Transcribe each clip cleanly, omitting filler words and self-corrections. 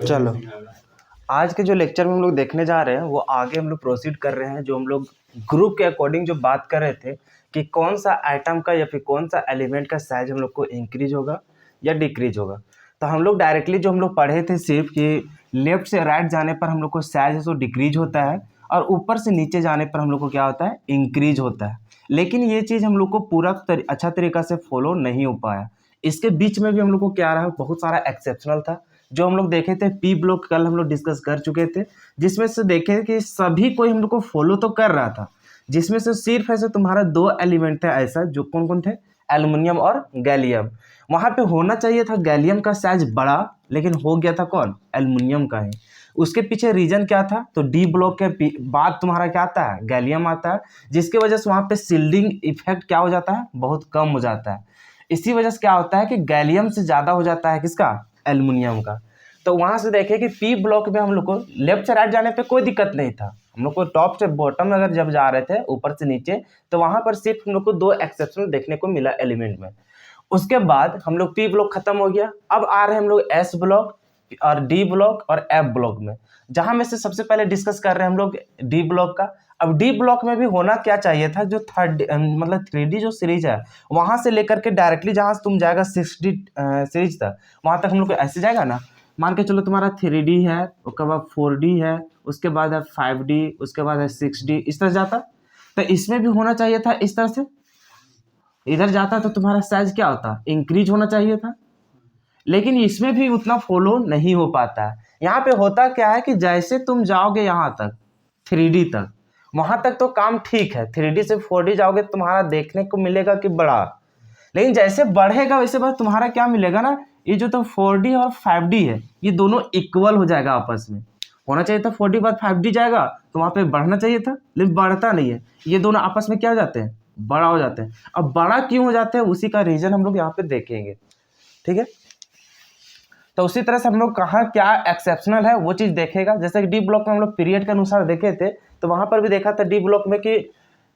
चलो, आज के जो लेक्चर में हम लोग देखने जा रहे हैं वो आगे हम लोग प्रोसीड कर रहे हैं। जो हम लोग ग्रुप के अकॉर्डिंग जो बात कर रहे थे कि कौन सा आइटम का या फिर कौन सा एलिमेंट का साइज हम लोग को इंक्रीज होगा या डिक्रीज होगा। तो हम लोग डायरेक्टली जो हम लोग पढ़े थे सिर्फ कि लेफ्ट से राइट जाने पर हम लोग को साइज है सो डिक्रीज होता है और ऊपर से नीचे जाने पर हम लोग को क्या होता है, इंक्रीज होता है। लेकिन ये चीज़ हम लोग को पूरा अच्छा तरीका से फॉलो नहीं हो पाया। इसके बीच में भी हम लोग को क्या रहा, बहुत सारा एक्सेप्शनल था जो हम लोग देखे थे। पी ब्लॉक कल हम लोग डिस्कस कर चुके थे, जिसमें से देखे कि सभी कोई हम लोग को फॉलो तो कर रहा था, जिसमें से सिर्फ ऐसे तुम्हारा दो एलिमेंट थे ऐसा, जो कौन कौन थे, एल्युमिनियम और गैलियम। वहाँ पे होना चाहिए था गैलियम का साइज बड़ा, लेकिन हो गया था कौन, एल्युमिनियम का ही। उसके पीछे रीजन क्या था, तो डी ब्लॉक के बाद तुम्हारा क्या आता है, गैलियम आता है, जिसकी वजह से वहाँ पे शिल्डिंग इफेक्ट क्या हो जाता है, बहुत कम हो जाता है। इसी वजह से क्या होता है कि गैलियम से ज़्यादा हो जाता है किसका, एल्युमिनियम का। तो वहाँ से देखें कि पी ब्लॉक में हम लोग को लेफ्ट से राइट जाने पे कोई दिक्कत नहीं था। हम लोग को टॉप से बॉटम अगर जब जा रहे थे ऊपर से नीचे, तो वहाँ पर सिर्फ हम लोग को दो एक्सेप्शन देखने को मिला एलिमेंट में। उसके बाद हम लोग पी ब्लॉक खत्म हो गया। अब आ रहे हैं हम लोग एस ब्लॉक और डी ब्लॉक और एफ ब्लॉक में, जहाँ में से सबसे पहले डिस्कस कर रहे हैं हम लोग डी ब्लॉक का। अब डी ब्लॉक में भी होना क्या चाहिए था, जो थर्ड मतलब 3D जो सीरीज है वहाँ से लेकर के डायरेक्टली जहाँ से तुम जाएगा 6D सीरीज तक, वहाँ तक हम लोग को ऐसे जाएगा ना। मान के चलो तुम्हारा 3D है, उसके बाद 4D है, उसके बाद है 5D, उसके बाद है 6D, इस तरह जाता। तो इसमें भी होना चाहिए था इस तरह से, इधर जाता तो तुम्हारा साइज क्या होता, इंक्रीज होना चाहिए था। लेकिन इसमें भी उतना फॉलो नहीं हो पाता है। यहाँ पे होता क्या है कि जैसे तुम जाओगे यहाँ तक 3D तक, वहाँ तक तो काम ठीक है, 3D से 4D जाओगे तुम्हारा देखने को मिलेगा कि बड़ा, लेकिन जैसे बढ़ेगा वैसे बस तुम्हारा क्या मिलेगा ना, ये जो तो 4D और 5D है ये दोनों इक्वल हो जाएगा आपस में। होना चाहिए था 4D बाद 5D जाएगा तो वहाँ पे बढ़ना चाहिए था, लेकिन बढ़ता नहीं है। ये दोनों आपस में क्या हो जाते हैं, बड़ा हो जाते हैं। अब बड़ा क्यों हो जाते हैं उसी का रीजन हम लोग यहाँ पे देखेंगे, ठीक है। तो उसी तरह से हम लोग कहाँ क्या एक्सेप्शनल है वो चीज़ देखेगा। जैसे कि डी ब्लॉक में हम लोग पीरियड के अनुसार देखे थे, तो वहाँ पर भी देखा था डी ब्लॉक में कि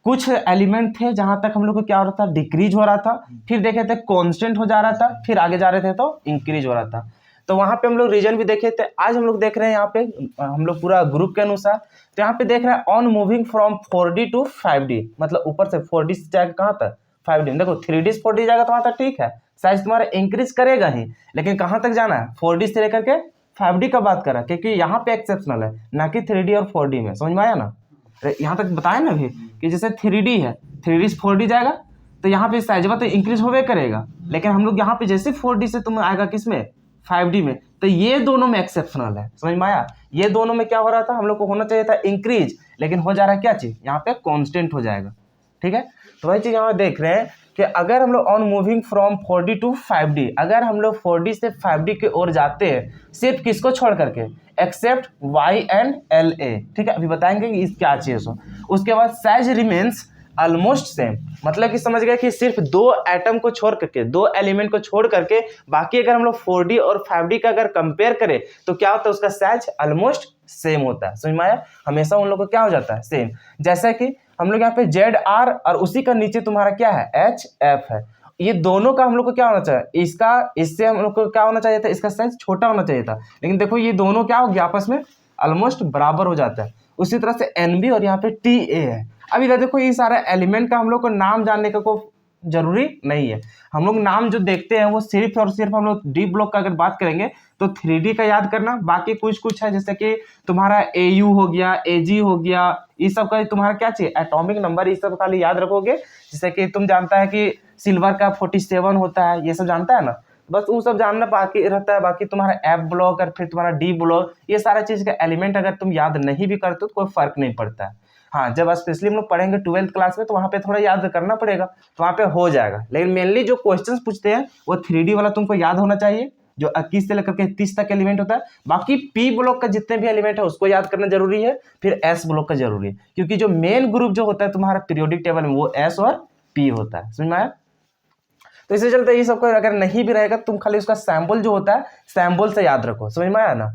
कुछ एलिमेंट थे जहाँ तक हम लोग को क्या हो रहा था, डिक्रीज हो रहा था, फिर देखे थे कांस्टेंट हो जा रहा था, फिर आगे जा रहे थे तो इंक्रीज हो रहा था। तो वहाँ पे हम लोग रीजन भी देखे थे। आज हम लोग देख रहे हैं यहाँ पे हम लोग पूरा ग्रुप के अनुसार, तो यहाँ पे देख रहे हैं on moving from 4D to 5D, मतलब ऊपर से 4D से जाएगा कहाँ तक, 5D। देखो 3D से 4D जाएगा तो वहाँ तक ठीक है, साइज तुम्हारा इंक्रीज करेगा ही, लेकिन कहाँ तक जाना है, 4D से लेकर के 5D का बात करा, क्योंकि यहाँ पे एक्सेप्शनल है ना कि 3D और 4D में। समझ में आया ना, यहाँ तक बताया ना अभी कि जैसे 3D है, 3D से 4D जाएगा तो यहाँ पे साइज तो इंक्रीज होवे करेगा, लेकिन हम लोग यहाँ पे जैसे 4D से तुम आएगा किसमें, 5D में, तो ये दोनों में एक्सेप्शनल है। समझ में आया, ये दोनों में क्या हो रहा था, हम लोग को होना चाहिए था इंक्रीज, लेकिन हो जा रहा है क्या चीज, यहाँ पे कांस्टेंट हो जाएगा, ठीक है। तो वही चीज यहाँ देख रहे हैं कि अगर हम लोग on moving from 4D to 5D, अगर हम लोग 4D से 5D की ओर जाते हैं, सिर्फ किसको छोड़ करके, एक्सेप्ट Y एंड LA, ठीक है, अभी बताएंगे कि इस क्या चीज हो। उसके बाद साइज रिमेन्स ऑलमोस्ट सेम, मतलब कि समझ गए कि सिर्फ दो एटम को छोड़ करके, दो एलिमेंट को छोड़ करके बाकी अगर हम लोग 4D और 5D का अगर कंपेयर करें तो क्या होता है, उसका साइज ऑलमोस्ट सेम होता है। समझ में आया, हमेशा उन लोग को क्या हो जाता है, सेम। जैसा कि हम लोग यहाँ पे ZR और उसी का नीचे तुम्हारा क्या है, HF है, ये दोनों का हम लोग को क्या होना चाहिए, इसका इससे हम लोग को क्या होना चाहिए था, इसका साइज छोटा होना चाहिए था, लेकिन देखो ये दोनों क्या हो गया, आपस में ऑलमोस्ट बराबर हो जाता है। उसी तरह से NB और यहाँ पे TA है। अब इधर देखो ये सारा एलिमेंट का हम लोग को नाम जानने का कोई जरूरी नहीं है। हम लोग नाम जो देखते हैं वो सिर्फ और सिर्फ हम लोग डी ब्लॉक का अगर बात करेंगे तो 3D का याद करना, बाकी कुछ कुछ है जैसे कि तुम्हारा AU हो गया, AG हो गया, ये सब का तुम्हारा क्या चाहिए, एटॉमिक नंबर, ये सब खाली याद रखोगे। जैसे कि तुम जानता है कि सिल्वर का 47 होता है, ये सब जानता है ना, बस वो सब जानना बाकी रहता है। बाकी तुम्हारा F ब्लॉक और फिर तुम्हारा D ब्लॉक, ये सारा चीज का एलिमेंट अगर तुम याद नहीं भी करते तो कोई फर्क नहीं पड़ता है। हाँ, जब स्पेशली हम लोग पढ़ेंगे 12th क्लास में तो वहाँ पे थोड़ा याद करना पड़ेगा, तो वहाँ पे हो जाएगा। लेकिन मेनली जो क्वेश्चंस पूछते हैं वो 3D वाला तुमको याद होना चाहिए, जो 21 से लेकर के 30 तक एलिमेंट होता है। बाकी पी ब्लॉक का जितने भी एलिमेंट है उसको याद करना जरूरी है, फिर एस ब्लॉक का जरूरी है, क्योंकि जो मेन ग्रुप जो होता है तुम्हारा पीरियोडिक टेबल में वो एस और पी होता है। समझ में आया, तो इसे चलते ये सबको अगर नहीं भी रहेगा तुम खाली उसका सैंपल जो होता है सैंपल से याद रखो। समझ में आया ना।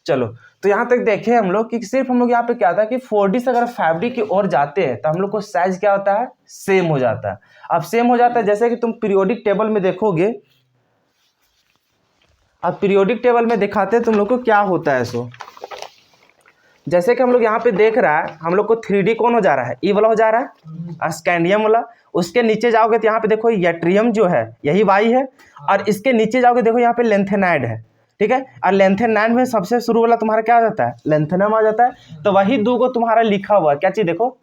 चलो, तो यहाँ तक देखे हम लोग कि सिर्फ हम लोग यहाँ पे क्या था कि 4D से अगर 5D की ओर जाते हैं तो हम लोग को साइज क्या होता है, सेम हो जाता है। अब सेम हो जाता है, जैसे कि तुम पीरियोडिक टेबल में देखोगे अब पीरियोडिक टेबल में दिखाते हैं तुम लोग को क्या होता है। सो जैसे कि हम लोग यहाँ पे देख रहा है, हम लोग को 3D कौन हो जा रहा है, ई वाला हो जा रहा है, स्कैंडियम वाला। उसके नीचे जाओगे तो यहाँ पे देखो यट्रियम जो है यही वाई है, और इसके नीचे जाओगे देखो यहाँ पे लेंथेनाइड है, ठीक है। और लेंथेनाइड में सबसे शुरू वाला तुम्हारा क्या आ जाता है, लेंथेनम आ जाता है। तो वही दो को तुम्हारा लिखा हुआ है, क्या चीज देखो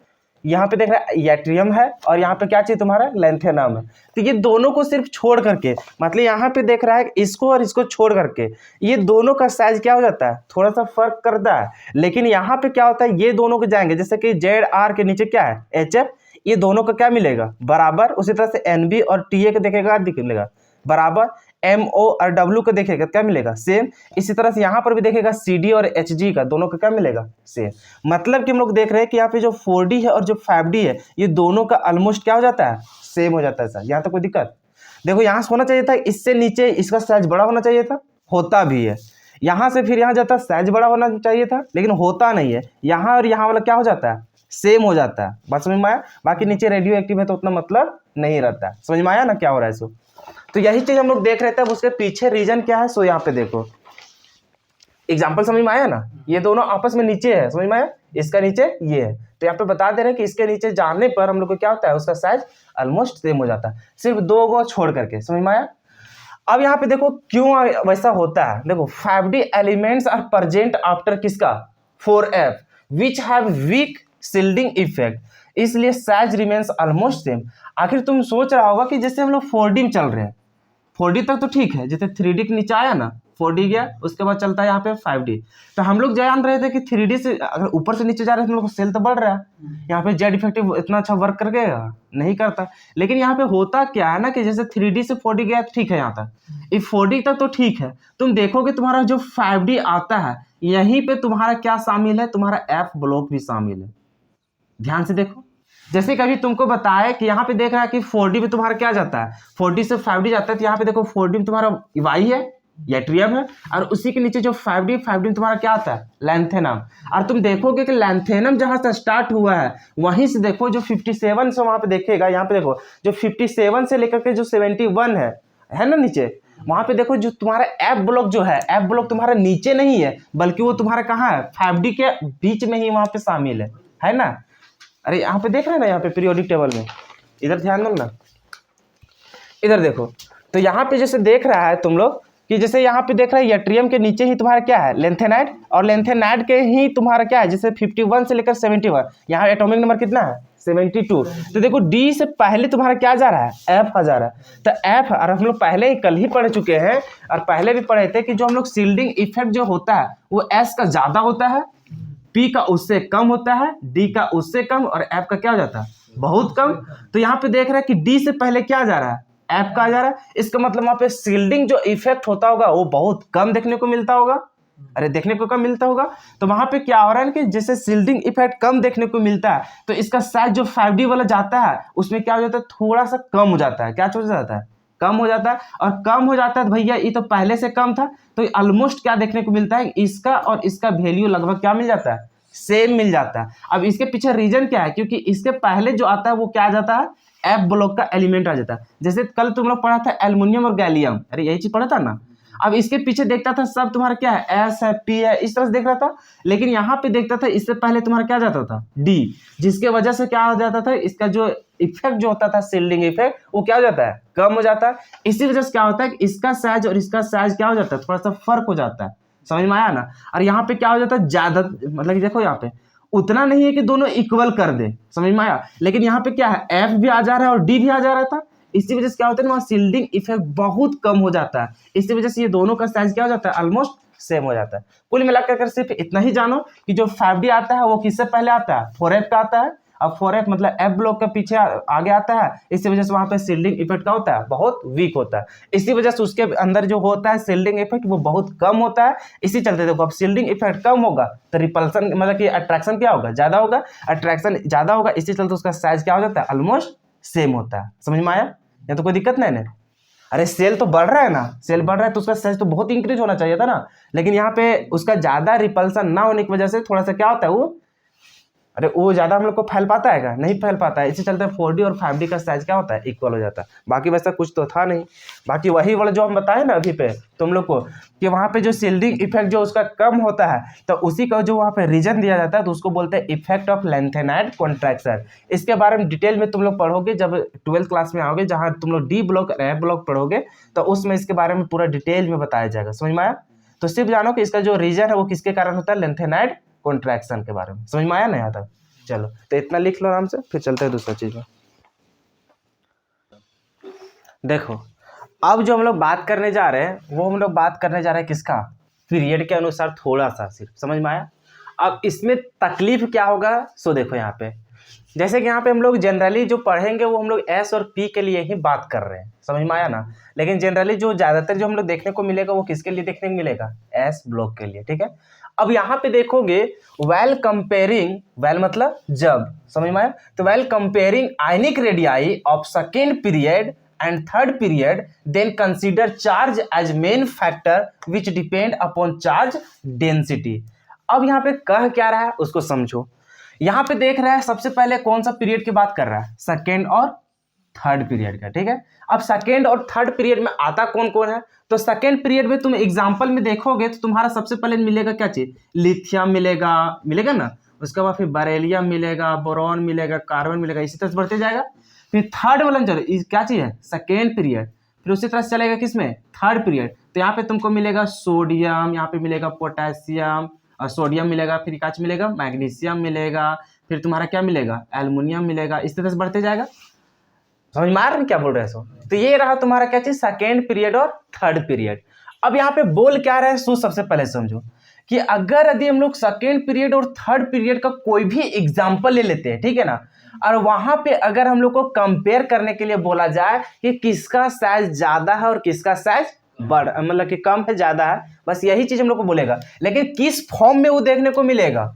यहाँ पे देख रहा है यट्रियम है, और यहाँ पे क्या चीज तुम्हारा लेंथेनम है। तो ये दोनों को सिर्फ छोड़ करके, मतलब यहाँ पे देख रहा है इसको और इसको छोड़ करके ये दोनों का साइज क्या हो जाता है, थोड़ा सा फर्क करता है। लेकिन यहाँ पे क्या होता है, ये दोनों को जाएंगे, जैसे कि ZR के नीचे क्या है HF, ये दोनों का क्या मिलेगा बराबर। उसी तरह से NB और TA को देखेगा मिलेगा बराबर, MO और W को देखेगा क्या मिलेगा सेम। इसी तरह से यहाँ पर भी देखेगा CD और HG का, दोनों का क्या मिलेगा सेम। मतलब कि हम लोग देख रहे हैं कि यहाँ पे जो 4D है और जो 5D है ये दोनों का ऑलमोस्ट क्या हो जाता है, सेम हो जाता है सर। यहाँ तक कोई दिक्कत, देखो यहाँ से होना चाहिए था, इससे नीचे इसका साइज बड़ा होना चाहिए था, होता भी है। यहाँ से फिर यहाँ जाता है, साइज बड़ा होना चाहिए था लेकिन होता नहीं है। यहाँ और यहाँ वाला क्या हो जाता है, सेम हो जाता है। बात समझ में आया। बाकी नीचे रेडियो एक्टिव है तो उतना मतलब नहीं रहता है। समझ में आया ना क्या हो रहा है। सो तो यही चीज हम लोग देख रहे थे। अब उसके पीछे रीजन क्या है, सो यहाँ पे देखो एग्जाम्पल समझ में आया ना, ये दोनों आपस में नीचे है, समझ में आया, इसका नीचे ये है। तो यहाँ पे बता दे रहे हैं कि इसके नीचे जाने पर हम लोग को क्या होता है, उसका साइज ऑलमोस्ट सेम हो जाता है, सिर्फ दो को छोड़ करके। समझ में आया। अब यहाँ पे देखो क्यों वैसा होता है। देखो 5D elements are present after किसका 4F which have week shielding effect, इसलिए साइज रिमेन्स ऑलमोस्ट सेम। आखिर तुम सोच रहा होगा कि जैसे हम लोग 4D में चल रहे हैं, 4D तक तो ठीक है, जैसे 3D के नीचे आया ना 4D गया, उसके बाद चलता है यहाँ पे 5D। तो हम लोग जान रहे थे कि 3D से अगर ऊपर से नीचे जा रहे हैं तो हम लोग सेल तो बढ़ रहा है, यहाँ पे जेड इफेक्टिव इतना अच्छा वर्क कर गया नहीं करता। लेकिन यहाँ पे होता क्या है ना कि जैसे 3D से 4D गया ठीक है, यहाँ तक इस 4D तक तो ठीक है। तुम देखोगे तुम्हारा जो 5D आता है यहीं पे तुम्हारा क्या शामिल है, तुम्हारा F ब्लॉक भी शामिल है। ध्यान से देखो, जैसे कभी तुमको बताया कि यहाँ पे देख रहा है कि 4D में तुम्हारा क्या जाता है, 4D से 5D जाता है। तो यहाँ पे देखो 4D में तुम्हारा वाई है, यट्रियम है, और उसी के नीचे जो 5D में तुम्हारा क्या आता है, लैंथेनम। और तुम देखोगे कि लैंथेनम जहां से स्टार्ट हुआ है वहीं से देखो जो 57 से वहां पे देखेगा, यहाँ पे देखो जो 57 से लेकर के जो 71 है ना नीचे, वहां पे देखो जो तुम्हारा एफ ब्लॉक जो है, एफ ब्लॉक तुम्हारा नीचे नहीं है बल्कि वो तुम्हारा कहाँ है, 5D के बीच में ही वहां पे शामिल है ना। अरे यहाँ पे देख रहे हैं ना, यहाँ पे पीरियोडिक टेबल में इधर ध्यान दो ना, इधर देखो। तो यहाँ पे जैसे देख रहा है तुम लोग कि जैसे यहाँ पे देख रहा है यट्रियम के नीचे ही तुम्हारा क्या है, लेंथेनाइड, और लेंथेनाइड के ही तुम्हारा क्या है, जैसे 51 से लेकर 71, यहाँ एटॉमिक नंबर कितना है 72। तो देखो डी से पहले तुम्हारा क्या जा रहा है, एफ आ जा रहा है। तो एफ, और हम लोग पहले ही कल ही पढ़ चुके हैं और पहले भी पढ़े थे कि जो हम लोग शील्डिंग इफेक्ट जो होता है वो एस का ज्यादा होता है, पी का उससे कम होता है, डी का उससे कम, और एफ का क्या हो जाता है, बहुत कम। तो यहाँ पे देख रहा है कि डी से पहले क्या जा रहा है, एफ का आ जा रहा है। इसका मतलब वहां पे शील्डिंग जो इफेक्ट होता होगा वो बहुत कम देखने को मिलता होगा। अरे देखने को कम मिलता होगा। तो वहां पे क्या हो रहा है कि जैसे शील्डिंग इफेक्ट कम देखने को मिलता है तो इसका साइज जो 5D वाला जाता है उसमें क्या हो जाता है, थोड़ा सा कम हो जाता है। क्या हो जाता है, कम हो जाता है। और कम हो जाता है तो भैया ये तो पहले से कम था, तो ऑलमोस्ट क्या देखने को मिलता है, इसका और इसका वैल्यू लगभग क्या मिल जाता है, सेम मिल जाता है। अब इसके पीछे रीजन क्या है, क्योंकि इसके पहले जो आता है वो क्या आ जाता है, एफ ब्लॉक का एलिमेंट आ जाता है। जैसे कल तुम लोग पढ़ा था एल्युमिनियम और गैलियम, अरे यही चीज पढ़ा था ना। अब इसके पीछे देखता था सब तुम्हारा क्या है, एस है, पी है, इस तरह से देख रहा था। लेकिन यहाँ पे देखता था इससे पहले तुम्हारा क्या जाता था, डी, जिसके वजह से क्या हो जाता था, इसका जो इफेक्ट जो होता था शील्डिंग इफेक्ट वो क्या हो जाता है, कम हो जाता है। इसी वजह से क्या होता है कि इसका साइज और इसका साइज क्या हो जाता है, थोड़ा सा फर्क हो जाता है। समझ में आया ना। और यहाँ पे क्या हो जाता है, ज्यादा, मतलब देखो यहाँ पे उतना नहीं है कि दोनों इक्वल कर दे, समझ में आया। लेकिन यहाँ पे क्या है, एफ भी आ जा रहा है और डी भी आ जा रहा था। इसी वजह से क्या होता है ना, वहाँ शील्डिंग इफेक्ट बहुत कम हो जाता है। इसी वजह से ये दोनों का साइज क्या हो जाता है, ऑलमोस्ट सेम हो जाता है। कुल मिलाकर सिर्फ इतना ही जानो कि जो 5D आता है वो किससे पहले आता है, 4F का आता है। अब 4F मतलब एफ ब्लॉक के पीछे आगे आता है। इसी वजह से वहां पे शील्डिंग इफेक्ट का होता है, बहुत वीक होता है। इसी वजह से उसके अंदर जो होता है शील्डिंग इफेक्ट वो बहुत कम होता है। इसी चलते देखो अब शील्डिंग इफेक्ट कम होगा तो रिपल्सन मतलब कि अट्रैक्शन क्या होगा, ज्यादा होगा। अट्रैक्शन ज्यादा होगा, इसी चलते उसका साइज क्या हो जाता है, ऑलमोस्ट सेम होता है। समझ में आया, या तो कोई दिक्कत नहीं ना। अरे सेल तो बढ़ रहा है ना, सेल बढ़ रहा है तो उसका साइज तो बहुत इंक्रीज होना चाहिए था ना। लेकिन यहाँ पे उसका ज्यादा रिपल्सन ना होने की वजह से थोड़ा सा क्या होता है, वो अरे वो ज़्यादा हम लोग को फैल पाता है क्या? नहीं फैल पाता है। इससे चलते 4D और 5D का साइज क्या होता है? इक्वल हो जाता है। बाकी वैसा कुछ तो था नहीं। बाकी वही वाला जो हम बताए ना अभी पे तुम लोग को कि वहाँ पे जो शील्डिंग इफेक्ट जो उसका कम होता है तो उसी का जो वहाँ पे रीजन दिया जाता है तो उसको बोलते हैं इफेक्ट ऑफ लेंथेनाइड कॉन्ट्रैक्शन। इसके बारे में डिटेल में तुम लोग पढ़ोगे जब 12th क्लास में आओगे, जहाँ तुम लोग डी ब्लॉक ए ब्लॉक पढ़ोगे तो उसमें इसके बारे में पूरा डिटेल में बताया जाएगा। समझ में आया? तो सिर्फ जानो कि इसका जो रीजन है वो किसके कारण होता है? लेंथेनाइड कॉन्ट्रैक्शन के बारे में। समझ में आया? नहीं आता? चलो तो इतना लिख लो आराम से, फिर चलते हैं दूसरा चीज में। देखो अब जो हम लोग बात करने जा रहे हैं वो हम लोग बात करने जा रहे हैं किसका? पीरियड के अनुसार थोड़ा सा सिर्फ। समझ में आया? अब इसमें तकलीफ क्या होगा सो देखो यहाँ पे, जैसे कि यहाँ पे हम लोग जनरली जो पढ़ेंगे वो हम लोग एस और पी के लिए ही बात कर रहे हैं। समझ में आया ना? लेकिन जनरली जो ज़्यादातर जो हम लोग देखने को मिलेगा वो किसके लिए देखने को मिलेगा? एस ब्लॉक के लिए। ठीक है, अब यहाँ पे देखोगे वेल कंपेयरिंग, वेल मतलब जब, समझ में आया? तो well comparing ionic radii of second period and third period then consider charge as main factor which depend upon charge density. अब यहाँ पे कह क्या रहा है उसको समझो। यहाँ पे देख रहा है सबसे पहले कौन सा पीरियड की बात कर रहा है? सेकेंड और थर्ड पीरियड का। ठीक है, अब सेकेंड और थर्ड पीरियड में आता कौन कौन है? तो सेकेंड पीरियड में तुम एग्जांपल में देखोगे तो तुम्हारा सबसे पहले मिलेगा क्या चीज? लिथियम मिलेगा, मिलेगा ना। उसके बाद फिर बेरिलियम मिलेगा, बोरॉन मिलेगा, कार्बन मिलेगा, इसी तरह से बढ़ते जाएगा। फिर थर्ड वाला चलो क्या चीज है? Second period. फिर उसी तरह से चलेगा किसमें? Third period. तो यहाँ पे तुमको मिलेगा सोडियम, यहाँ पे मिलेगा पोटेशियम और सोडियम मिलेगा, फिर क्या मिलेगा? मैग्नीशियम मिलेगा, फिर तुम्हारा क्या मिलेगा? एल्युमिनियम मिलेगा, इस तरह से बढ़ते जाएगा। समझ में आ रहा है क्या बोल रहे हैं सो? तो ये रहा तुम्हारा क्या चीज? सेकेंड पीरियड और थर्ड पीरियड। अब यहाँ पे बोल क्या रहा है सो सबसे पहले समझो कि अगर यदि हम लोग सेकेंड पीरियड और थर्ड पीरियड का कोई भी एग्जाम्पल ले लेते हैं, ठीक है ना, और वहां पे अगर हम लोग को कंपेयर करने के लिए बोला जाए कि किसका साइज ज्यादा है और किसका साइज बड़ मतलब कि कम है ज्यादा है, बस यही चीज हम लोग को बोलेगा। लेकिन किस फॉर्म में वो देखने को मिलेगा?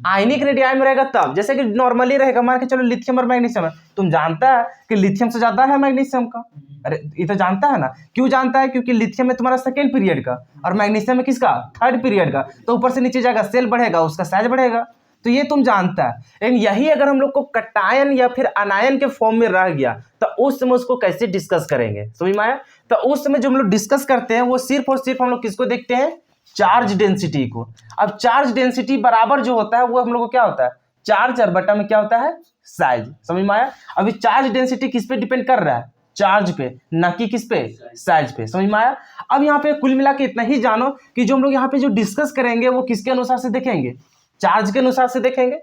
आयनिक रेडियाई में रहेगा तब, जैसे कि नॉर्मली रहेगा। मान के चलो लिथियम और मैग्नीशियम है, तुम जानता है कि लिथियम से ज्यादा है मैग्नीशियम का। अरे ये तो जानता है ना। क्यों जानता है? क्योंकि लिथियम में तुम्हारा सेकेंड पीरियड का और मैग्नीशियम में किसका? थर्ड पीरियड का। तो ऊपर से नीचे जाएगा, सेल बढ़ेगा उसका साइज बढ़ेगा। तो ये तुम जानता है। लेकिन यही अगर हम लोग को कटायन या फिर अनायन के फॉर्म में रह गया तो उस समय उसको कैसे डिस्कस करेंगे? समझ में आया? तो उस समय जो हम लोग डिस्कस करते हैं वो सिर्फ और सिर्फ हम लोग किसको देखते हैं? चार्ज डेंसिटी को। अब चार्ज डेंसिटी बराबर जो होता है वो हम लोग को क्या होता है? चार्ज और बटा में क्या होता है? साइज। समझ में आया? अभी चार्ज डेंसिटी किस पे डिपेंड कर रहा है? चार्ज पे, ना कि किस पे? साइज पे। समझ में आया? अब यहाँ पे कुल मिला के इतना ही जानो कि जो हम लोग यहाँ पे जो डिस्कस करेंगे वो किसके अनुसार से देखेंगे? चार्ज के अनुसार से देखेंगे।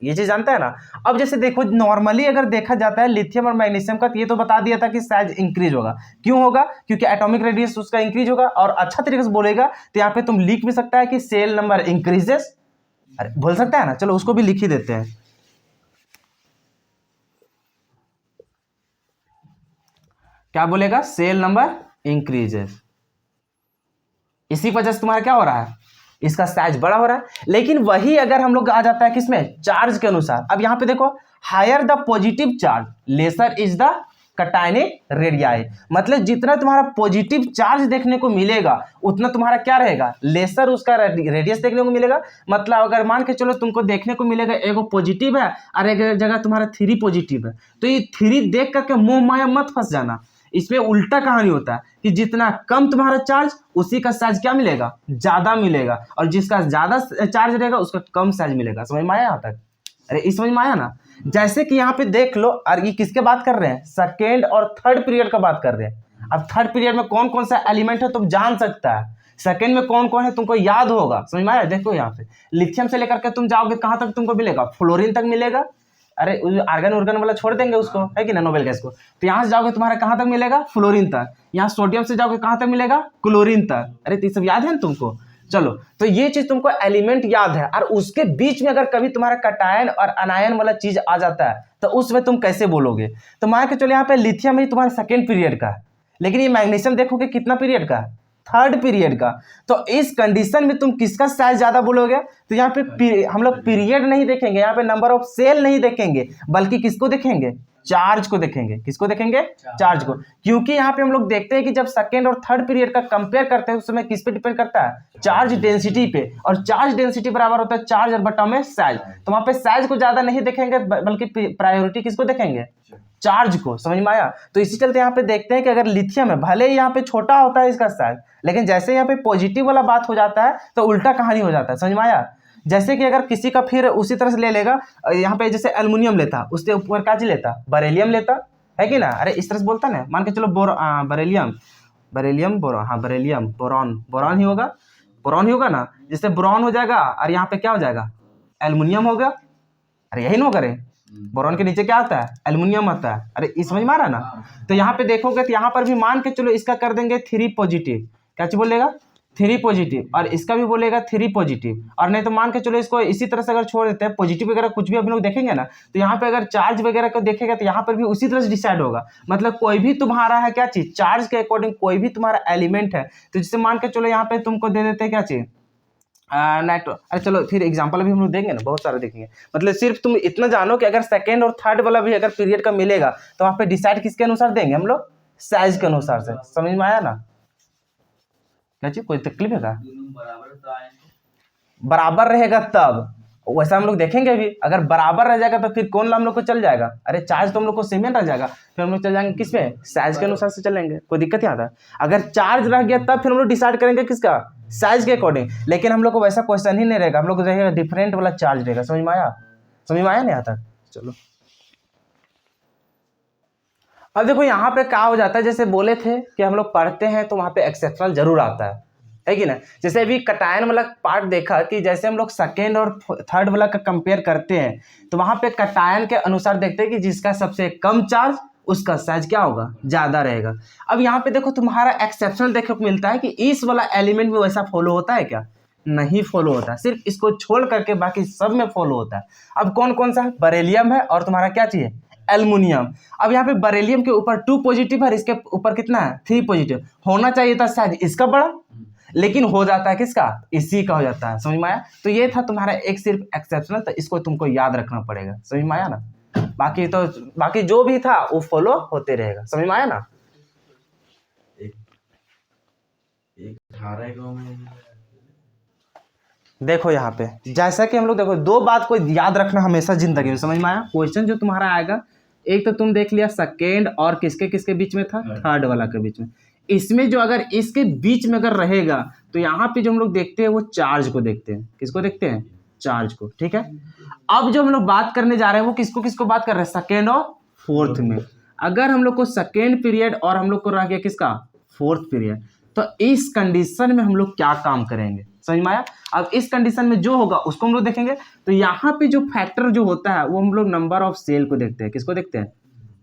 ये चीज जानता है ना। अब जैसे देखो नॉर्मली अगर देखा जाता है लिथियम और मैग्नीशियम का, तो ये तो बता दिया था कि साइज इंक्रीज होगा। क्यों होगा? क्योंकि एटॉमिक रेडियस उसका इंक्रीज होगा। और अच्छा तरीके से बोलेगा तो यहाँ पे तुम लिख भी सकता है कि सेल नंबर इंक्रीजेस। अरे बोल सकता है ना, चलो उसको भी लिख ही देते हैं। क्या बोलेगा? Shell number increases. इसी वजह से तुम्हारा क्या हो रहा है? इसका साइज बड़ा हो रहा है। लेकिन वही अगर हम लोग आ जाता है किसमें? चार्ज के अनुसार। अब यहाँ पे देखो higher the positive charge lesser is the cationic radii. मतलब जितना तुम्हारा पॉजिटिव चार्ज देखने को मिलेगा उतना तुम्हारा क्या रहेगा? लेसर उसका रेडियस देखने को मिलेगा। मतलब अगर मान के चलो तुमको देखने को मिलेगा एगो पॉजिटिव है और एक जगह तुम्हारा 3 पॉजिटिव है, तो ये 3 देख करके मोह माया मत फंस जाना। इसमें उल्टा कहानी होता है कि जितना कम तुम्हारा चार्ज उसी का साइज क्या मिलेगा? ज्यादा मिलेगा। और जिसका ज्यादा चार्ज रहेगा उसका कम साइज मिलेगा। समझ में आया यहाँ तक? अरे इस समझ में आया ना? जैसे कि यहाँ पे देख लो, और ये किसके बात कर रहे हैं? सेकेंड और थर्ड पीरियड का बात कर रहे हैं। अब थर्ड पीरियड में कौन कौन सा एलिमेंट है तुम जान सकता है। सेकेंड में कौन कौन है तुमको याद होगा। समझ में आया? देखो यहाँ पे लिथियम से लेकर के तुम जाओगे कहाँ तक तुमको मिलेगा? फ्लोरीन तक मिलेगा। अरे आर्गन उर्गन वाला छोड़ देंगे उसको, है कि ना, नोबेल गैस को। तो यहाँ से जाओगे तुम्हारा कहाँ तक मिलेगा? फ्लोरीन तक। यहाँ सोडियम से जाओगे कहाँ तक मिलेगा? क्लोरीन तक। अरे तो ये सब याद है ना तुमको? चलो तो ये चीज तुमको एलिमेंट याद है, और उसके बीच में अगर कभी तुम्हारा कटायन और अनायन वाला चीज आ जाता है तो उसमें तुम कैसे बोलोगे? तो मान के चलो यहाँ पे लिथियम ही तुम्हारा सेकेंड पीरियड का है, लेकिन ये मैग्नीशियम देखोगे कितना पीरियड का है? थर्ड पीरियड का। तो इस कंडीशन में तुम किसका साइज ज्यादा बोलोगे? तो यहाँ पे हम लोग पीरियड नहीं देखेंगे, यहाँ पे नंबर ऑफ सेल नहीं देखेंगे, बल्कि किसको देखेंगे? चार्ज को देखेंगे। किसको देखेंगे? चार्ज को। क्योंकि यहाँ पे हम लोग देखते हैं कि जब सेकेंड और थर्ड पीरियड का कंपेयर करते हैं उस समय किस पे डिपेंड करता है? चार्ज डेंसिटी पे। और चार्ज डेंसिटी बराबर होता है चार्ज और बटा में साइज। तो वहां पे साइज को ज्यादा नहीं देखेंगे बल्कि प्रायोरिटी किसको देखेंगे? चार्ज को। समझ में आया? तो इसी चलते यहाँ पे देखते हैं कि अगर लिथियम है, भले ही यहाँ पे छोटा होता है इसका साइज, लेकिन जैसे यहाँ पे पॉजिटिव वाला बात हो जाता है तो उल्टा कहानी हो जाता है। समझ में आया? जैसे कि अगर किसी का फिर उसी तरह से ले लेगा, यहाँ पे जैसे एल्युमिनियम लेता, उसके ऊपर क्या चीज लेता? बरेलियम लेता है कि ना? अरे इस तरह से बोलता ना, मान के चलो बरेलियम बोरॉन, हाँ बरेलियम बोरॉन ही होगा ना। जैसे बोरॉन हो जाएगा और यहाँ पे क्या हो जाएगा? एल्युमिनियम होगा। अरे यही ना करे, बोरॉन के नीचे क्या आता है? एल्युमिनियम आता है। अरे इस समझ में आ रहा है ना? तो यहाँ पे देखोगे तो यहाँ पर भी मान के चलो इसका कर देंगे 3 पॉजिटिव। क्या चीज बोलेगा? 3 पॉजिटिव। और इसका भी बोलेगा 3 पॉजिटिव। और नहीं तो मान के चलो इसको इसी तरह से अगर छोड़ देते हैं, पॉजिटिव वगैरह कुछ भी हम लोग देखेंगे ना, तो यहाँ पे अगर चार्ज वगैरह को देखेगा तो यहाँ पर भी उसी तरह से डिसाइड होगा। मतलब कोई भी तुम्हारा है क्या चीज, चार्ज के अकॉर्डिंग कोई भी तुम्हारा एलिमेंट है, तो जिससे मान के चलो यहाँ पे तुमको दे देते हैं क्या चीज? नाइट्रो। अरे चलो फिर एग्जांपल भी हम लोग देंगे ना, बहुत सारे देखेंगे। मतलब सिर्फ तुम इतना जानो कि अगर सेकेंड और थर्ड वाला भी अगर पीरियड का मिलेगा तो वहाँ पे डिसाइड किसके अनुसार देंगे हम लोग? साइज के अनुसार से। समझ में आया ना? क्या चीज, कोई तकलीफ है क्या? बराबर रहेगा तब वैसा हम लोग देखेंगे भी। अगर बराबर रह जाएगा तो फिर कौन ला हम लोग को चल जाएगा? अरे चार्ज तो हम लोग को सेम रह जाएगा, फिर हम लोग चल जाएंगे किस पे? साइज के अनुसार से चलेंगे। कोई दिक्कत नहीं आता। अगर चार्ज रह गया तब फिर हम लोग डिसाइड करेंगे किसका? साइज के अकॉर्डिंग। लेकिन हम लोग को वैसा क्वेश्चन ही नहीं रहेगा, हम लोग को रहेगा डिफरेंट वाला चार्ज रहेगा। समझ में आया? नहीं आता? चलो अब देखो यहाँ पे क्या हो जाता है, जैसे बोले थे कि हम लोग पढ़ते हैं तो वहाँ पे एक्सेप्शनल जरूर आता है कि ना? जैसे अभी कटायन वाला पार्ट देखा कि जैसे हम लोग सेकेंड और थर्ड वाला का कंपेयर करते हैं तो वहाँ पे कटायन के अनुसार देखते हैं कि जिसका सबसे कम चार्ज उसका साइज क्या होगा? ज्यादा रहेगा। अब यहाँ पे देखो तुम्हारा एक्सेप्शनल देखने को मिलता है कि इस वाला एलिमेंट में वैसा फॉलो होता है क्या? नहीं फॉलो होता। सिर्फ इसको छोड़ करके बाकी सब में फॉलो होता है। अब कौन कौन सा? बरेलियम है और तुम्हारा क्या चाहिए? एल्युमिनियम। अब यहाँ पे बरेलियम के ऊपर 2 पॉजिटिव है, इसके ऊपर कितना है? 3 पॉजिटिव। होना चाहिए था शायद इसका बड़ा, लेकिन हो जाता है किसका? इसी का हो जाता है। समझ में आया? तो ये था तुम्हारा एक सिर्फ एक्सेप्शनल, तो इसको तुमको याद रखना पड़ेगा। समझ में आया ना? बाकी जो भी था वो फॉलो होते रहेगा। समझ में आया ना? देखो यहाँ पे जैसा कि हम लोग देखो 2 बात को याद रखना हमेशा जिंदगी में। समझ में आया? क्वेश्चन जो तुम्हारा आएगा, एक तो तुम देख लिया सेकेंड और किसके बीच में था? थर्ड वाला के बीच में। इसमें जो अगर इसके बीच में अगर रहेगा तो यहाँ पे जो हम लोग देखते हैं वो चार्ज को देखते हैं। किसको देखते हैं? चार्ज को। ठीक है। अब जो हम लोग बात करने जा रहे हैं वो किसको बात कर रहे हैं? सेकेंड और फोर्थ में। अगर हम लोग को सेकेंड पीरियड और हम लोग को रह गया किसका? फोर्थ पीरियड, तो इस कंडीशन में हम लोग क्या काम करेंगे? समझ में आया? अब इस कंडीशन में जो होगा उसको हम लोग देखेंगे। तो यहाँ पे जो फैक्टर जो होता है वो हम लोग नंबर ऑफ सेल को देखते हैं। किसको देखते हैं?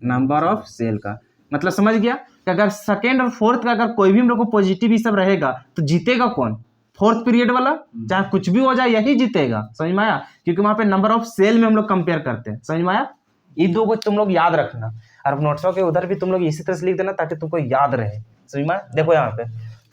नंबर ऑफ सेल का। मतलब समझ गया कि अगर सेकेंड और फोर्थ का अगर कोई भी हम लोग को पॉजिटिव ही सब रहेगा तो जीतेगा कौन? फोर्थ पीरियड वाला। चाहे कुछ भी हो जाए यही जीतेगा। समझ में आया? क्योंकि वहां पे नंबर ऑफ सेल में हम लोग कंपेयर करते हैं। समझ में आया? ये 2 को तुम लोग याद रखना और नोट्सों के उधर भी तुम लोग इसी तरह से लिख देना ताकि तुमको याद रहे। समझ में आया? देखो यहाँ पे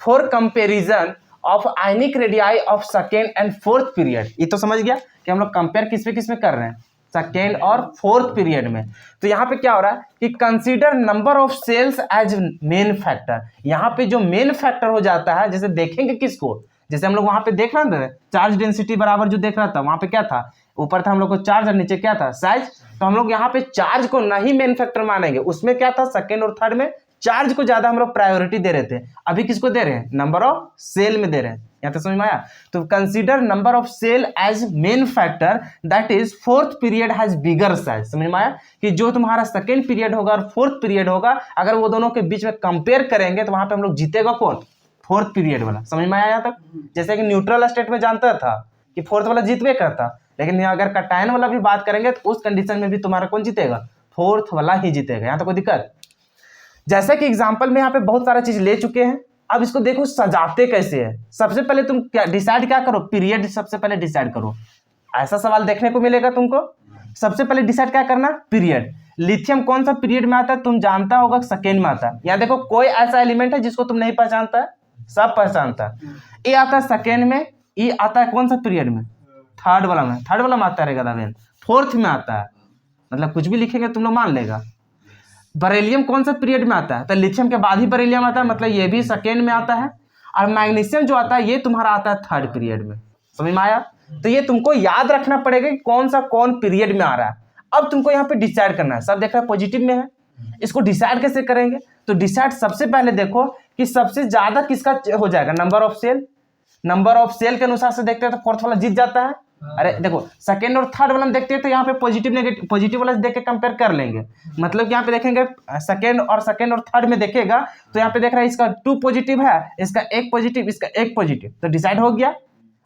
for comparison of ionic radii of second and fourth period. ये तो समझ गया कि हम लोग कंपेयर किस में कर रहे हैं? सेकेंड और फोर्थ पीरियड में। तो यहाँ पे क्या हो रहा है कि consider number of shells as main factor. यहाँ पे जो मेन फैक्टर हो जाता है, जैसे देखेंगे किसको? जैसे हम लोग वहां पे देख रहे थे चार्ज डेंसिटी बराबर जो देख रहा था, वहां पे क्या था? ऊपर था हम लोग को चार्ज और नीचे क्या था? साइज। तो हम लोग यहाँ पे चार्ज को नहीं मेन फैक्टर मानेंगे। उसमें क्या था? सेकेंड और थर्ड में चार्ज को ज्यादा हम लोग प्रायोरिटी दे रहे थे। अभी किसको दे रहे हैं? नंबर ऑफ सेल में दे रहे हैं। यहाँ तक समझ में आया? तो consider number of shell as main factor, that is fourth period has bigger size. समझ में आया? कि जो तुम्हारा सेकेंड पीरियड होगा और फोर्थ पीरियड होगा, अगर वो दोनों के बीच में कंपेयर करेंगे तो वहां पे हम लोग जीतेगा कौन? फोर्थ पीरियड वाला। समझ में आया यहाँ तक? जैसे कि न्यूट्रल स्टेट में जानता था कि फोर्थ वाला जीतवे करता, लेकिन अगर कटायन वाला भी बात करेंगे तो उस कंडीशन में भी तुम्हारा कौन जीतेगा? फोर्थ वाला ही जीतेगा। यहाँ तो कोई दिक्कत? जैसे कि एग्जांपल में यहाँ पे बहुत सारा चीज ले चुके हैं। अब इसको देखो सजाते कैसे है। सबसे पहले तुम क्या डिसाइड क्या करो? पीरियड सबसे पहले डिसाइड करो। ऐसा सवाल देखने को मिलेगा तुमको। सबसे पहले डिसाइड क्या करना? पीरियड। लिथियम कौन सा पीरियड में आता है? तुम जानता होगा सेकेंड में आता है। यहाँ देखो कोई ऐसा एलिमेंट है जिसको तुम नहीं पहचानता है? सब पहचानता है। ये आता है सेकेंड में, ये आता है कौन सा पीरियड में? थर्ड वाला में। थर्ड वाला में आता रहेगा दावेन। फोर्थ में आता है। मतलब कुछ भी लिखेंगे तुम लोग मान लेगा। बरेलियम कौन सा पीरियड में आता है? तो लिथियम के बाद ही बरेलियम आता है, मतलब ये भी सेकेंड में आता है। और मैग्नीशियम जो आता है ये तुम्हारा आता है थर्ड पीरियड में। समझ में आया? तो ये तुमको याद रखना पड़ेगा कि कौन सा कौन पीरियड में आ रहा है। अब तुमको यहाँ पे डिसाइड करना है। सब देख रहा है पॉजिटिव में है, इसको डिसाइड कैसे करेंगे? तो डिसाइड सबसे पहले देखो कि सबसे ज्यादा किसका हो जाएगा, number of shell. Number of shell के अनुसार से देखते हैं तो फोर्थ वाला जीत जाता है। अरे देखो सेकंड और थर्ड वाला में देखते हैं तो यहाँ पे पॉजिटिव नेगेटिव, पॉजिटिव वाला देख के कंपेयर कर लेंगे। मतलब यहाँ पे देखेंगे सेकंड और थर्ड में देखेगा तो यहाँ पे देख रहा है इसका 2 पॉजिटिव है, इसका 1 पॉजिटिव, इसका 1 पॉजिटिव, तो डिसाइड हो गया।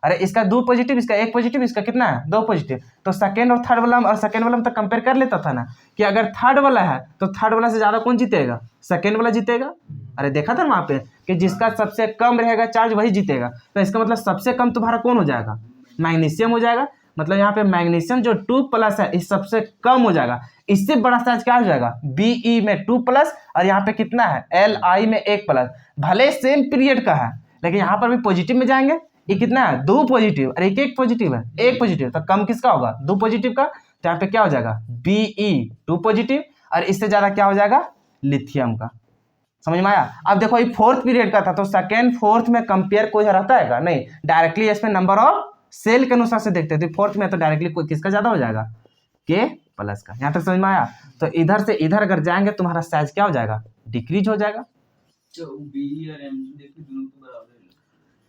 अरे इसका 2 पॉजिटिव, इसका 1 पॉजिटिव, इसका कितना है 2 पॉजिटिव। तो सेकंड और थर्ड वाला और सेकंड वाला में तो कंपेयर कर लेता था ना कि अगर थर्ड वाला है तो थर्ड वाला से ज्यादा कौन जीतेगा? सेकंड वाला जीतेगा। अरे देखा था वहां पे कि जिसका सबसे कम रहेगा चार्ज वही जीतेगा। तो इसका मतलब सबसे कम तुम्हारा कौन हो जाएगा? मैग्नीशियम हो जाएगा। मतलब यहाँ पे मैग्नीशियम जो 2+ है इस सबसे कम हो जाएगा। इससे बड़ा चार्ज क्या हो जाएगा? Be में 2+ और यहाँ पे कितना है Li में 1+। भले सेम पीरियड का है लेकिन यहाँ पर भी पॉजिटिव में जाएंगे। ये कितना है 2 पॉजिटिव और एक पॉजिटिव है, 1 पॉजिटिव, तो कम किसका होगा? 2 पॉजिटिव का। तो यहाँ पे क्या हो जाएगा Be 2 पॉजिटिव और इससे ज्यादा क्या हो जाएगा? लिथियम का। समझ में आया? अब देखो ये फोर्थ पीरियड का था तो सेकेंड फोर्थ में कंपेयर कोई रहता है नहीं, डायरेक्टली इसमें नंबर ऑफ सेल के अनुसार से देखते हैं। तो फोर्थ में तो डायरेक्टली कोई किसका ज्यादा हो जाएगा? K+ का। यहाँ तक समझ में आया? तो इधर से इधर अगर जाएंगे तुम्हारा साइज क्या हो जाएगा? डिक्रीज हो जाएगा।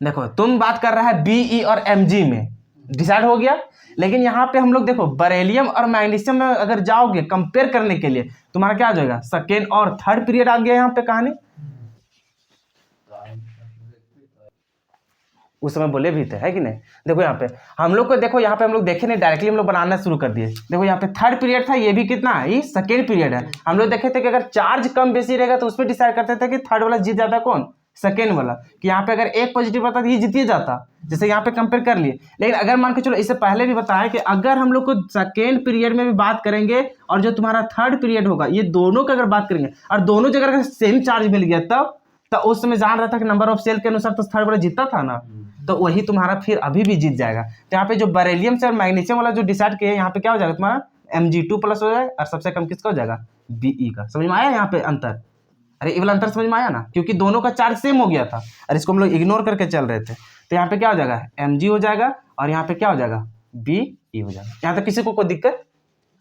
देखो तुम बात कर रहा है Be और Mg में, डिसाइड हो गया। लेकिन यहाँ पे हम लोग देखो बरेलियम और मैग्नीशियम में अगर जाओगे कंपेयर करने के लिए तुम्हारा क्या हो जाएगा? सेकेंड और थर्ड पीरियड आ गया यहाँ पे कहानी। उस समय बोले भी थे है कि नहीं? देखो यहाँ पे हम लोग को, देखो यहाँ पे हम लोग देखे नहीं, डायरेक्टली हम लोग बनाना शुरू कर दिए। देखो यहाँ पे थर्ड पीरियड था, ये भी कितना है? ये सेकेंड पीरियड है। हम लोग देखे थे कि अगर चार्ज कम बेसी रहेगा तो उसमें डिसाइड करते थे कि थर्ड वाला जीत जाता कौन? सेकेंड वाला। कि यहाँ पे अगर 1 पॉजिटिव रहता तो ये जीतिए जाता, जैसे यहाँ पे कंपेयर कर लिए। लेकिन अगर मान के चलो, इससे पहले भी बताया कि अगर हम लोग को सेकेंड पीरियड में भी बात करेंगे और जो तुम्हारा थर्ड पीरियड होगा ये दोनों का अगर बात करेंगे और दोनों जगह अगर सेम चार्ज मिल गया तब तो उस समय जान रहा था कि नंबर ऑफ सेल के अनुसार तो थर्ड वाला जीतता था ना, तो वही तुम्हारा फिर अभी भी जीत जाएगा। तो यहाँ पे जो बरेलियम से और मैग्नीशियम वाला जो डिसाइड किया यहाँ पे क्या हो जाएगा तुम्हारा? Mg2+ हो जाएगा और सबसे कम किसका हो जाएगा? Be का। समझ में आया यहाँ पे अंतर? अरे ये वाला अंतर समझ में आया ना? क्योंकि दोनों का चार्ज सेम हो गया था और इसको हम लोग इग्नोर करके चल रहे थे। तो यहाँ पे क्या हो जाएगा? Mg हो जाएगा और यहाँ पे क्या हो जाएगा? Be हो जाएगा। यहाँ तक किसी को कोई दिक्कत?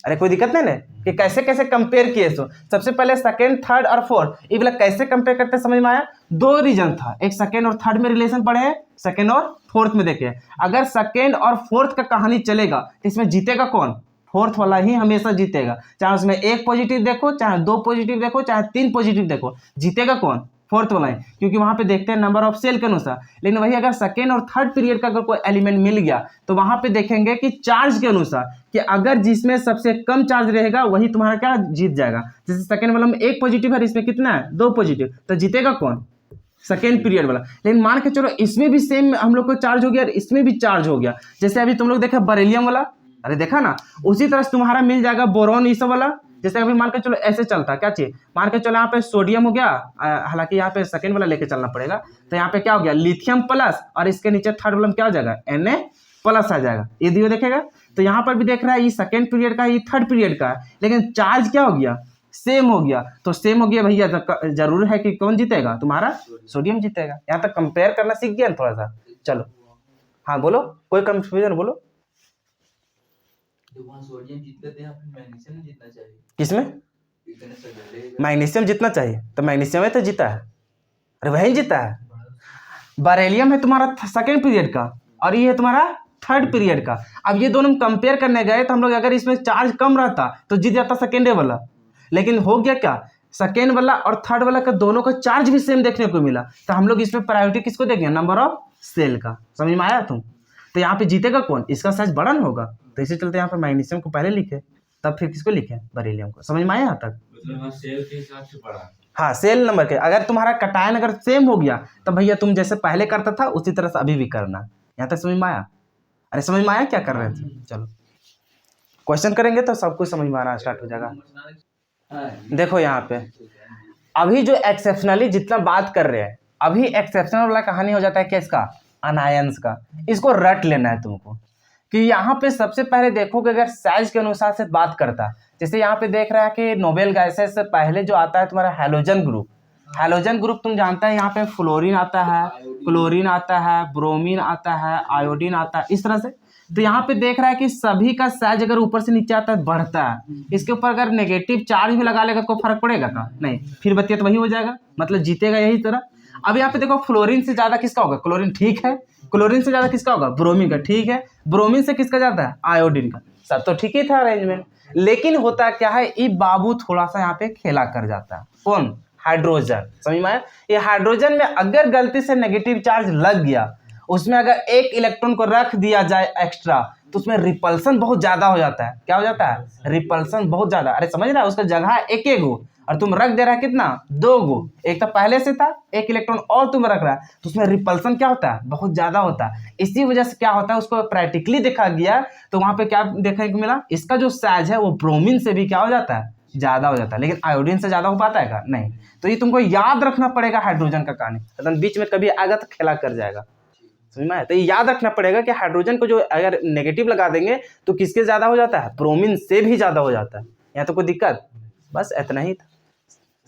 अरे कोई दिक्कत नहीं ना कि कैसे कैसे कंपेयर किए। सो सबसे पहले सेकंड थर्ड और फोर्थ ये वाला कैसे कंपेयर करते समझ में आया? 2 रीजन था, एक सेकंड और थर्ड में रिलेशन पढ़े हैं, सेकंड और फोर्थ में देखे। अगर सेकंड और फोर्थ का कहानी चलेगा तो इसमें जीतेगा कौन? फोर्थ वाला ही हमेशा जीतेगा। चाहे उसमें 1 पॉजिटिव देखो, चाहे 2 पॉजिटिव देखो, चाहे 3 पॉजिटिव देखो, जीतेगा कौन? फोर्थ वाला ही, क्योंकि वहां पे देखते हैं नंबर ऑफ सेल के अनुसार। लेकिन वही अगर सेकेंड और थर्ड पीरियड का अगर कोई एलिमेंट मिल गया तो वहां पे देखेंगे कि चार्ज के अनुसार, कि अगर जिसमें सबसे कम चार्ज रहेगा वही तुम्हारा क्या जीत जाएगा। जैसे सेकेंड वाला में 1 पॉजिटिव है, इसमें कितना है 2 पॉजिटिव, तो जीतेगा कौन? सेकेंड पीरियड वाला। लेकिन मान के चलो इसमें भी सेम हम लोग को चार्ज हो गया और इसमें भी चार्ज हो गया, जैसे अभी तुम लोग देखा बरेलियम वाला, अरे देखा ना, उसी तरह से तुम्हारा मिल जाएगा बोरॉन ये सब वाला। जैसे अभी मान के चलो ऐसे चलता क्या चाहिए, मान के चलो यहाँ पे सोडियम हो गया, हालांकि यहाँ पे सेकेंड वाला लेके चलना पड़ेगा। तो यहाँ पे क्या हो गया? लिथियम प्लस और इसके नीचे थर्ड वाला में क्या हो जाएगा? Na+ आ जाएगा। ये दियो देखेगा। तो यहाँ पर भी देख रहा है ये सेकेंड पीरियड का, ये थर्ड पीरियड का है, लेकिन चार्ज क्या हो गया? सेम हो गया। तो सेम हो गया भैया, तो जरूर है कि कौन जीतेगा? तुम्हारा सोडियम जीतेगा। यहाँ तक कंपेयर करना सीख गया थोड़ा सा। चलो हाँ बोलो, कोई कंफ्यूजन बोलो। सोडियम जीत लेते हैं, मैग्नीशियम जीतना चाहिए। किसमें? मैग्नीशियम जीतना चाहिए, तो मैग्नीशियम है तो जीता है। अरे वही जीता है। बरेलियम है तुम्हारा सेकेंड पीरियड का और ये है तुम्हारा थर्ड पीरियड का। अब ये दोनों कंपेयर करने गए तो हम लोग अगर इसमें चार्ज कम रहता तो जीत जाता सेकेंड वाला। लेकिन हो गया क्या? सेकेंड वाला और थर्ड वाला का दोनों का चार्ज भी सेम देखने को मिला, तो हम लोग इसमें प्रायोरिटी किसको देंगे? नंबर ऑफ सेल का। समझ में आया तुम? तो यहाँ पे जीतेगा कौन? इसका साइज बड़ा ना होगा, तो इसी चलते यहाँ पे मैग्नीशियम को पहले लिखे, तब फिर किसको लिखे? बरेलियम को। समझ में आया यहाँ तक? मतलब सेल के हिसाब से पढ़ा। हाँ, सेल नंबर के। अगर तुम्हारा कटायन अगर सेम हो गया तो भैया तुम जैसे पहले करता था उसी तरह से अभी भी करना। यहाँ तक समझ में आया? अरे समझ में आया क्या कर रहे थे? चलो क्वेश्चन करेंगे तो सब कुछ समझ में आना स्टार्ट हो जाएगा। देखो यहाँ पे अभी जो एक्सेप्शनली जितना बात कर रहे हैं, अभी एक्सेप्शनल वाला कहानी हो जाता है किसका? अनायंस का। इसको रट लेना है तुमको कि यहाँ पे सबसे पहले देखो कि अगर साइज के अनुसार से बात करता, जैसे यहाँ पे देख रहा है कि नोबेल गैसेस से पहले जो आता है तुम्हारा हैलोजन ग्रुप। हैलोजन ग्रुप तुम जानता है यहाँ पे फ्लोरीन आता है, क्लोरीन आता है, ब्रोमीन आता है, आयोडीन आता है, इस तरह से। तो यहाँ पे देख रहा है कि सभी का साइज अगर ऊपर से नीचे आता है बढ़ता है। इसके ऊपर अगर नेगेटिव चार्ज भी लगा लेगा कोई फर्क पड़ेगा का? नहीं, फिर बतिया तो वही हो जाएगा, मतलब जीतेगा यही तरह। अब यहाँ पे देखो फ्लोरीन से ज्यादा किसका होगा? क्लोरीन, ठीक है। क्लोरीन से ज्यादा किसका होगा? ब्रोमीन का, ठीक है। ब्रोमीन से किसका ज्यादा है? आयोडीन का। सब तो ठीक ही था अरेंजमेंट, लेकिन होता क्या है, ये बाबू थोड़ा सा यहाँ पे खेला कर जाता है। कौन? हाइड्रोजन। समझ में आया? ये हाइड्रोजन में अगर गलती से नेगेटिव चार्ज लग गया, उसमें अगर एक इलेक्ट्रॉन को रख दिया जाए एक्स्ट्रा, तो उसमें रिपल्सन बहुत ज्यादा हो जाता है। क्या हो जाता है? रिपल्सन बहुत ज्यादा। अरे समझ रहा है, उसका जगह एक एक गो और तुम रख दे रहा है कितना? 2 गो। एक तो पहले से था, एक इलेक्ट्रॉन और तुम रख रहा है, तो उसमें रिपल्सन क्या होता है? बहुत ज्यादा होता है। इसी वजह से क्या होता है, उसको प्रैक्टिकली देखा गया तो वहां पे क्या देखने को मिला, इसका जो साइज है वो ब्रोमीन से भी क्या हो जाता है? ज्यादा हो जाता है। लेकिन आयोडीन से ज्यादा हो पाता है क्या? नहीं। तो ये तुमको याद रखना पड़ेगा हाइड्रोजन का कहानी, मतलब बीच में कभी आएगा तो खेला कर जाएगा। समझ में आया? तो ये याद रखना पड़ेगा कि हाइड्रोजन को जो अगर नेगेटिव लगा देंगे तो किसके ज्यादा हो जाता है? ब्रोमीन से भी ज्यादा हो जाता है। यहाँ तो कोई दिक्कत? बस इतना ही था।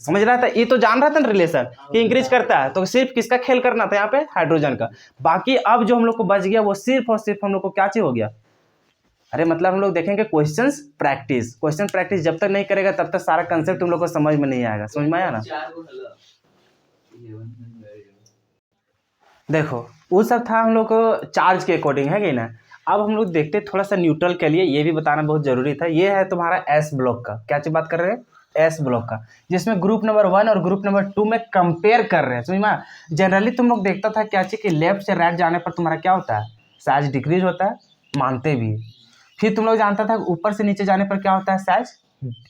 समझ रहा था? ये तो जान रहा था ना रिलेशन कि इंक्रीज करता है, तो सिर्फ किसका खेल करना था यहाँ पे? हाइड्रोजन का। बाकी अब जो हम लोग को बच गया वो सिर्फ और सिर्फ हम लोग को क्या चीज हो गया? अरे मतलब हम लोग देखेंगे क्वेश्चंस प्रैक्टिस। क्वेश्चन प्रैक्टिस जब तक नहीं करेगा तब तक सारा कंसेप्ट तुम लोग को समझ में नहीं आएगा। समझ में आया ना? देखो वो सब था हम लोग को चार्ज के अकॉर्डिंग, है कि ना। अब हम लोग देखते थोड़ा सा न्यूट्रल के लिए, ये भी बताना बहुत जरूरी था। ये है तुम्हारा एस ब्लॉक का। क्या चीज बात कर रहे हैं? एस ब्लॉक का, जिसमें ग्रुप नंबर 1 और ग्रुप नंबर 2 में कंपेयर कर रहे हैं। समझ में? जनरली तुम लोग देखता था क्या चीज कि लेफ्ट से राइट जाने पर तुम्हारा क्या होता है? साइज डिक्रीज होता है, मानते भी। फिर तुम लोग जानता था ऊपर से नीचे जाने पर क्या होता है? साइज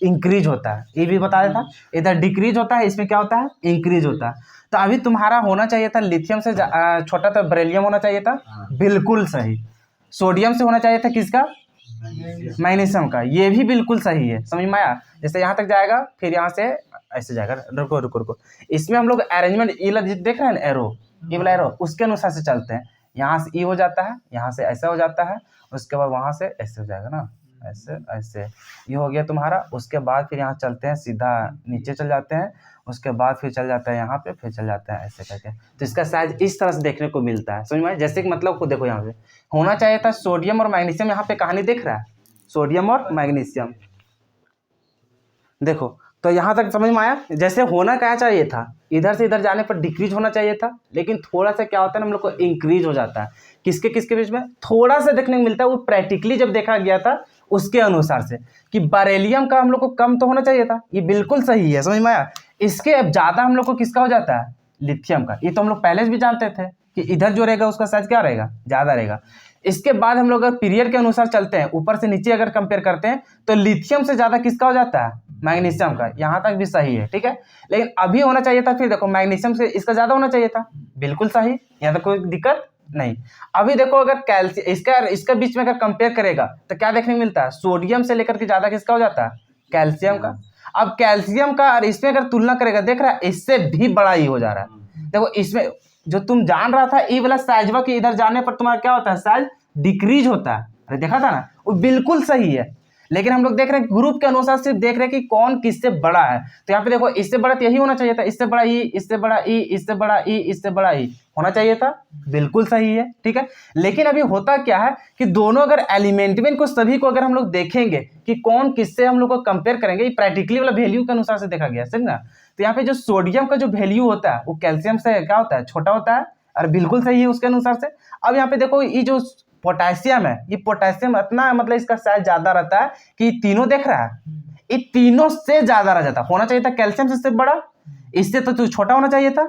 इंक्रीज होता है। ये भी बता देता, इधर डिक्रीज होता है, इसमें क्या होता है? इंक्रीज होता है। तो अभी तुम्हारा होना चाहिए था लिथियम से छोटा था बेरिलियम होना चाहिए था, बिल्कुल सही। सोडियम से होना चाहिए था किसका? मैग्नीशियम का। ये भी बिल्कुल सही है। समझ में आया? जैसे यहाँ तक जाएगा फिर यहाँ से ऐसे जाएगा। रुको रुको रुको, इसमें हम लोग अरेंजमेंट ये देख रहे हैं ना, एरो, ये वाला एरो, उसके अनुसार से चलते हैं। यहाँ से ई हो जाता है, यहाँ से ऐसा हो जाता है, उसके बाद वहाँ से ऐसे हो जाएगा ना, ऐसे ऐसे, ये हो गया तुम्हारा। उसके बाद फिर यहाँ चलते हैं, सीधा नीचे चल जाते हैं, उसके बाद फिर चल जाता है यहाँ पे, फिर चल जाता है ऐसे करके। तो इसका साइज इस तरह से देखने को मिलता है। समझ में? जैसे कि मतलब को देखो, यहाँ पे होना चाहिए था सोडियम और मैग्नीशियम। यहाँ पे कहानी दिख रहा है, सोडियम और मैग्नीशियम। देखो तो यहाँ तक समझ में आया? जैसे होना क्या चाहिए था, इधर से इधर जाने पर डिक्रीज होना चाहिए था, लेकिन थोड़ा सा क्या होता है ना हम लोग को इंक्रीज हो जाता है। किसके किसके बीच में? थोड़ा सा देखने को मिलता है। वो प्रैक्टिकली जब देखा गया था उसके अनुसार से कि बेरिलियम का हम लोग को कम तो होना चाहिए था, ये बिल्कुल सही है। समझ में आया? इसके अब ज्यादा हम लोग को किसका हो जाता है? लिथियम का। ये तो हम लोग पहले से भी जानते थे कि इधर जो रहेगा उसका साइज क्या रहेगा? ज्यादा रहेगा। इसके बाद हम लोग अगर पीरियड के अनुसार चलते हैं, ऊपर से नीचे अगर कंपेयर करते हैं, तो लिथियम से ज्यादा किसका हो जाता है? मैग्नीशियम का। यहाँ तक भी सही है, ठीक है। लेकिन अभी होना चाहिए था, फिर देखो मैग्नीशियम से इसका ज्यादा होना चाहिए था, बिल्कुल सही, यहाँ तक कोई दिक्कत नहीं। अभी देखो अगर कैल्शियम इसका बीच में अगर कंपेयर करेगा तो क्या देखने को मिलता है? सोडियम से लेकर के ज्यादा किसका हो जाता है? कैल्शियम का। अब कैल्शियम का और इसमें अगर तुलना करेगा, देख रहा है इससे भी बड़ा ही हो जा रहा है। देखो इसमें जो तुम जान रहा था ई वाला साइजवा के इधर जाने पर तुम्हारा क्या होता है? साइज डिक्रीज होता है। अरे देखा था ना, वो बिल्कुल सही है। लेकिन हम लोग देख रहे हैं ग्रुप के अनुसार सिर्फ देख रहे हैं कि कौन किससे बड़ा है। तो यहाँ पे देखो इससे बड़ा तो यही होना चाहिए था, इससे बड़ा ई, इससे बड़ा ई, इससे बड़ा ई, इससे बड़ा ई होना चाहिए था, बिल्कुल सही है, ठीक है। लेकिन अभी होता क्या है कि दोनों अगर एलिमेंट में इनको सभी को अगर हम लोग देखेंगे कि कौन किससे हम लोग को कंपेयर करेंगे, ये प्रैक्टिकली वाला वैल्यू के अनुसार से देखा गया, समझ ना। तो यहाँ पे जो सोडियम का जो वैल्यू होता है वो कैल्शियम से क्या होता है? छोटा होता है, और बिल्कुल सही है उसके अनुसार से। अब यहाँ पे देखो ये जो पोटेशियम है, ये पोटेशियम इतना मतलब इसका साइज ज्यादा रहता है कि तीनों देख रहा है, ये तीनों से ज्यादा रह जाता। होना चाहिए था कैल्शियम से बड़ा, इससे तो छोटा होना चाहिए था।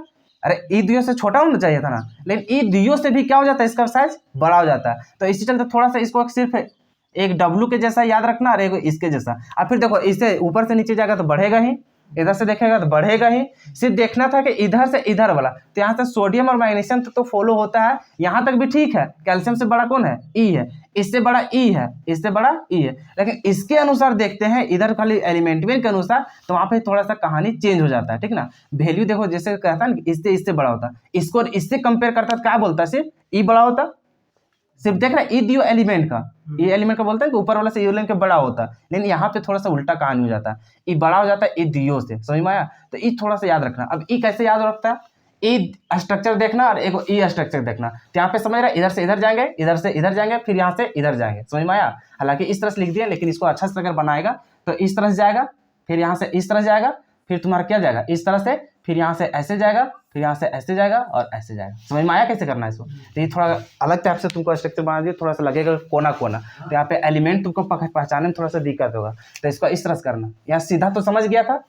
अरे ई दियो से छोटा होना चाहिए था ना, लेकिन ई दियो से भी क्या हो जाता है? इसका साइज बड़ा हो जाता है। तो इसी चलते थोड़ा सा इसको सिर्फ एक डब्लू के जैसा याद रखना और एक इसके जैसा। अब फिर देखो इससे ऊपर से नीचे जाएगा तो बढ़ेगा ही, इधर से देखेगा तो बढ़ेगा ही। सिर्फ देखना था कि इधर से इधर वाला, तो यहाँ से सोडियम और मैग्नीशियम तो फॉलो होता है, यहाँ तक भी ठीक है। कैल्शियम से बड़ा कौन है? ई है, इससे बड़ा ई है, इससे बड़ा ई है। लेकिन इसके अनुसार देखते हैं इधर खाली एलिमेंट के अनुसार, तो वहाँ पे थोड़ा सा कहानी चेंज हो जाता है, ठीक ना। वैल्यू देखो जैसे कहता है ना इससे बड़ा होता, इसको इससे कंपेयर करता तो क्या बोलता? सिर्फ ई बड़ा होता, सिर्फ देख रहा है, ई दियो एलिमेंट का, ये एलिमेंट का बोलते हैं कि ऊपर वाला से ये एलिमेंट का बड़ा होता है, लेकिन यहाँ पे थोड़ा सा उल्टा कहानी हो जाता है, ई बड़ा हो जाता है ई दियो से, समझ में आया। तो ई थोड़ा सा याद रखना। अब ई कैसे याद रखता है, ई स्ट्रक्चर देखना और एक ई स्ट्रक्चर देखना। तो यहाँ पे समझ रहा है, इधर से इधर जाएंगे, इधर से इधर जाएंगे, फिर यहाँ से इधर जाएंगे, समझ में आया। हालांकि इस तरह से लिख दिया, लेकिन इसको अच्छा से अगर बनाएगा तो इस तरह से जाएगा, फिर यहाँ से इस तरह जाएगा, फिर तुम्हारा क्या जाएगा इस तरह से, फिर यहाँ से ऐसे जाएगा, फिर यहाँ से ऐसे जाएगा और ऐसे जाएगा। समझ में आया कैसे करना है इसको। तो ये थोड़ा अलग टाइप से तुमको स्ट्रक्चर बना दिया, थोड़ा सा लगेगा कोना कोना, तो यहाँ पे एलिमेंट तुमको पहचानने में थोड़ा सा दिक्कत होगा। तो इसको इस तरह से करना। यहाँ सीधा तो समझ गया था,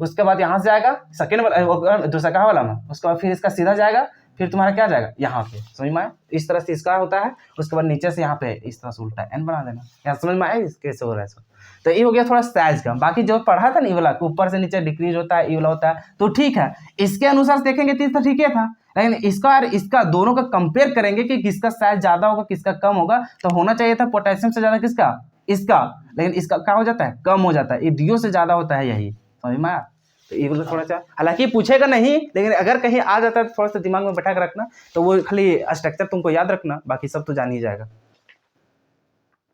उसके बाद यहाँ से जाएगा सेकेंड वाला, दूसरा कहाँ वाला में, उसके बाद फिर इसका सीधा जाएगा, फिर तुम्हारा क्या जाएगा यहाँ पे, समझ में आया। इस तरह से इसका होता है, उसके बाद नीचे से यहाँ पे इस तरह से उल्टा एन बना देना। यहाँ समझ में आया कैसे हो रहा है इसको। तो ये हो गया थोड़ा साइज का। बाकी जो पढ़ा था ना, ये वाला ऊपर से नीचे डिक्रीज होता है, ये वाला होता है, तो ठीक है। इसके अनुसार देखेंगे तो ठीक है था, लेकिन इसका और इसका दोनों का कंपेयर करेंगे कि किसका साइज ज्यादा होगा किसका कम होगा। तो होना चाहिए था पोटेशियम से ज्यादा किसका, इसका, लेकिन इसका क्या हो जाता है, कम हो जाता है। ये दियो से ज्यादा होता है, यही समझ में आया। तो ये वाला थोड़ा सा, हालांकि पूछेगा नहीं, लेकिन अगर कहीं आ जाता है तो थोड़ा सा दिमाग में बैठा कर रखना। तो वो खाली स्ट्रक्चर तुमको याद रखना, बाकी सब तो जान ही जाएगा।